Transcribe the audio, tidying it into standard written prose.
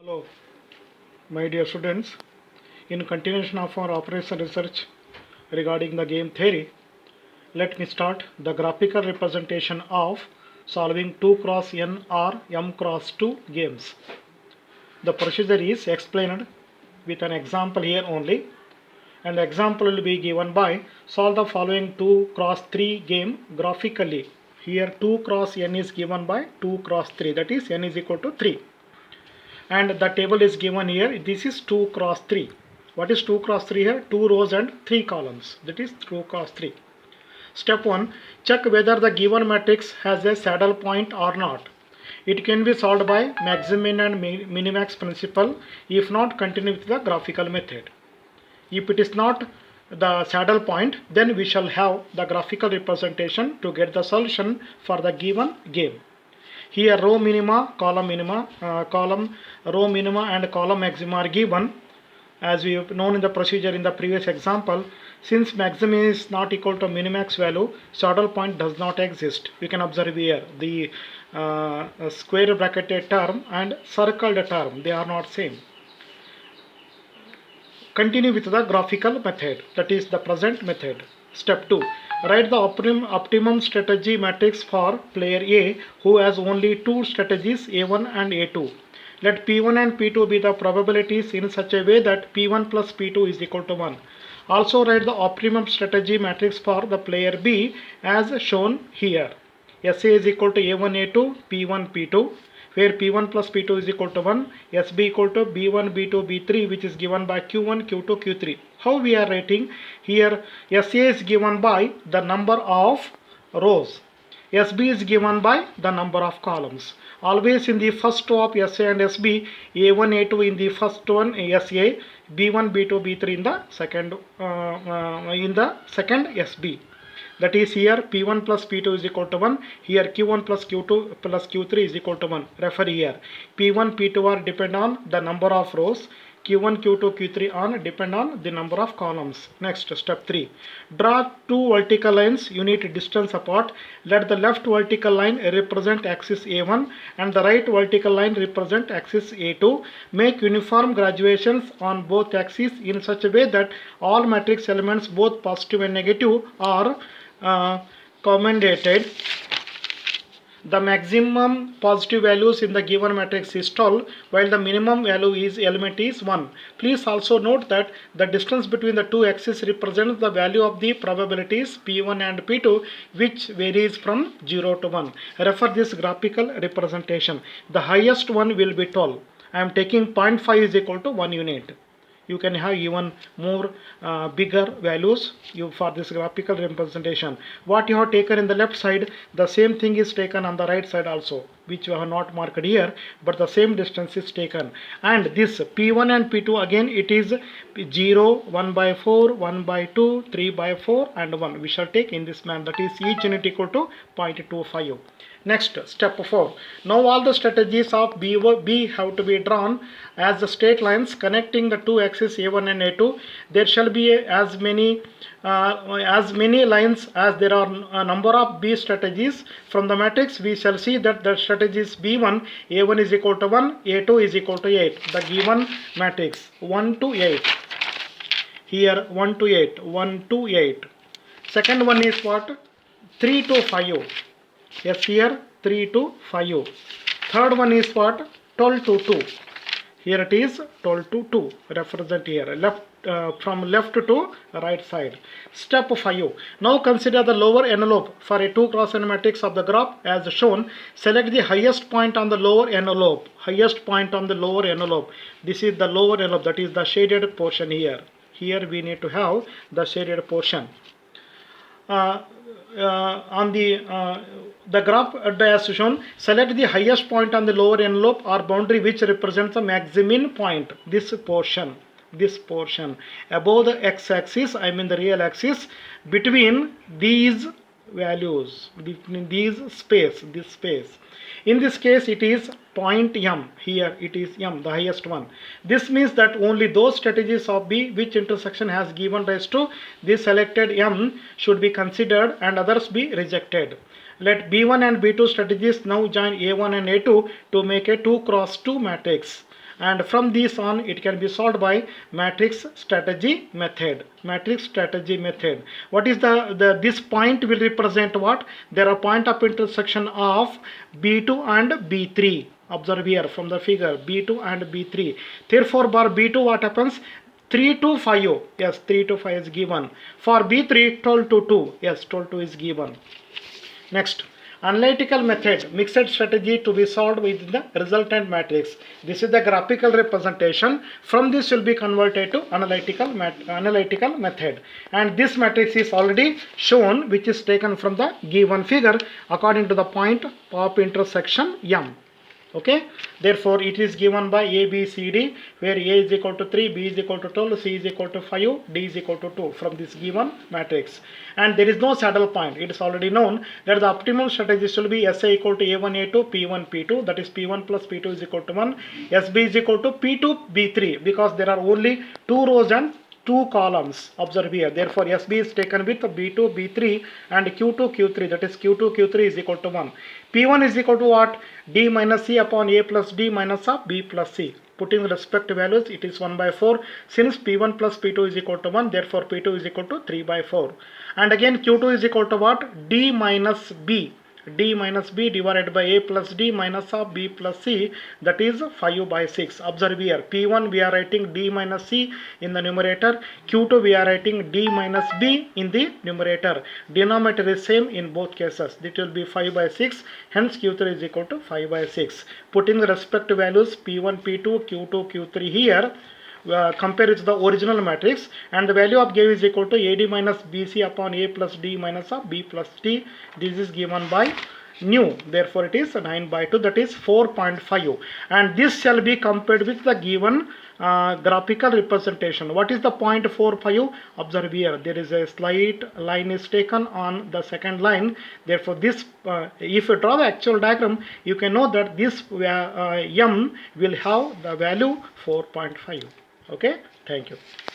Hello, my dear students. In continuation of our operation research regarding the game theory, let me start the graphical representation of solving 2 cross n or m cross 2 games. The procedure is explained with an example here only, and the example will be given by solve the following 2 cross 3 game graphically. Here 2 cross n is given by 2 cross 3, that is n is equal to 3. And the table is given here. This is 2 cross 3. What is 2 cross 3 here? 2 rows and 3 columns. That is 2 cross 3. Step 1. Check whether the given matrix has a saddle point or not. It can be solved by maximum and minimax principle. If not, continue with the graphical method. If it is not the saddle point, then we shall have the graphical representation to get the solution for the given game. Here row minima, row minima and column maxima are given as we have known in the procedure in the previous example. Since maximum is not equal to minimax value, saddle point does not exist. You can observe here the square bracketed term and circled term, they are not same. Continue with the graphical method, that is the present method. Step 2. Write the optimum strategy matrix for player A who has only two strategies A1 and A2. Let P1 and P2 be the probabilities in such a way that P1 plus P2 is equal to 1. Also write the optimum strategy matrix for the player B as shown here. SA is equal to A1 A2 P1 P2, where P1 plus P2 is equal to 1, SB equal to B1, B2, B3, which is given by Q1, Q2, Q3. How we are writing? Here SA is given by the number of rows. SB is given by the number of columns. Always in the first row of SA and SB, A1, A2 in the first one, SA, B1, B2, B3 in the second SB. That is here P1 plus P2 is equal to 1. Here Q1 plus Q2 plus Q3 is equal to 1. Refer here. P1, P2 are depend on the number of rows. Q1, Q2, Q3 on depend on the number of columns. Next, step 3. Draw two vertical lines unit distance apart. Let the left vertical line represent axis A1 and the right vertical line represent axis A2. Make uniform graduations on both axes in such a way that all matrix elements, both positive and negative, are commendated. The maximum positive values in the given matrix is 12, while the minimum value element is 1. Please also note that the distance between the two axes represents the value of the probabilities P1 and P2, which varies from 0 to 1. Refer this graphical representation. The highest one will be 12. I am taking 0.5 is equal to 1 unit. You can have even more bigger values for this graphical representation. What you have taken in the left side, the same thing is taken on the right side also, which you have not marked here, but the same distance is taken. And this P1 and P2, again it is 0, 1 by 4, 1 by 2, 3 by 4 and 1. We shall take in this manner, that is each unit equal to 0.25. Next, step 4. Now all the strategies of B have to be drawn as the straight lines connecting the two axes A1 and A2. There shall be as many lines as there are a number of B strategies. From the matrix we shall see that the strategies B1, A1 is equal to 1, A2 is equal to 8. The given matrix 1 to 8. Here 1 to 8, 1 to 8. Second one is what? 3 to 5. Yes, here 3 to 5. Third one is what? 12 to 2. Here it is 12 to 2. Represent here from left to right side. Step 5. Now consider the lower envelope for a 2 cross n matrix of the graph as shown. Select the highest point on the lower envelope. Highest point on the lower envelope. This is the lower envelope, that is the shaded portion here. Here we need to have the shaded portion. On the graph as shown, select the highest point on the lower envelope or boundary which represents the maximum point. This portion above the x-axis, I mean the real axis, between these values, between this space. In this case it is point M. Here it is M, the highest one. This means that only those strategies of B which intersection has given rise to this selected M should be considered and others be rejected. Let B1 and B2 strategies now join A1 and A2 to make a 2 cross 2 matrix. and from this on it can be solved by matrix strategy method. Matrix strategy method. What is the this point will represent what? There are point of intersection of B2 and B3. Observe here from the figure, B2 and B3. Therefore bar B2 what happens? 3 to 5. Yes, 3 to 5 is given. For B3 12 to 2. Yes, 12 to 2 is given. Next, analytical method, mixed strategy to be solved with the resultant matrix. This is the graphical representation. From this will be converted to analytical method. And this matrix is already shown, which is taken from the given figure according to the point of intersection M. Okay, therefore it is given by A, B, C, D, where A is equal to 3, B is equal to 12, C is equal to 5, D is equal to 2 from this given matrix. And there is no saddle point. It is already known that the optimal strategy should be SA equal to A1, A2, P1, P2, that is P1 plus P2 is equal to 1, SB is equal to P2, B3, because there are only 2 rows and 2 columns. Observe here. Therefore, SB is taken with B2, B3 and Q2, Q3. That is Q2, Q3 is equal to 1. P1 is equal to what? D minus C upon A plus D minus of B plus C. Putting the respective values, it is 1 by 4. Since P1 plus P2 is equal to 1, therefore P2 is equal to 3 by 4. And again Q2 is equal to what? D minus B. D minus B divided by A plus D minus of B plus C, that is 5 by 6. Observe here, P1 we are writing D minus C in the numerator, Q2 we are writing D minus B in the numerator. Denominator is same in both cases. It will be 5 by 6, hence Q3 is equal to 5 by 6. Putting the respective values P1, P2, Q2, Q3 here, compare it to the original matrix, and the value of gave is equal to AD minus BC upon A plus D minus of B plus D. This is given by new, therefore it is 9 by 2, that is 4.5, and this shall be compared with the given graphical representation. What is the 0.45? Observe here, there is a slight line is taken on the second line. Therefore this if you draw the actual diagram, you can know that this M will have the value 4.5. Okay, thank you.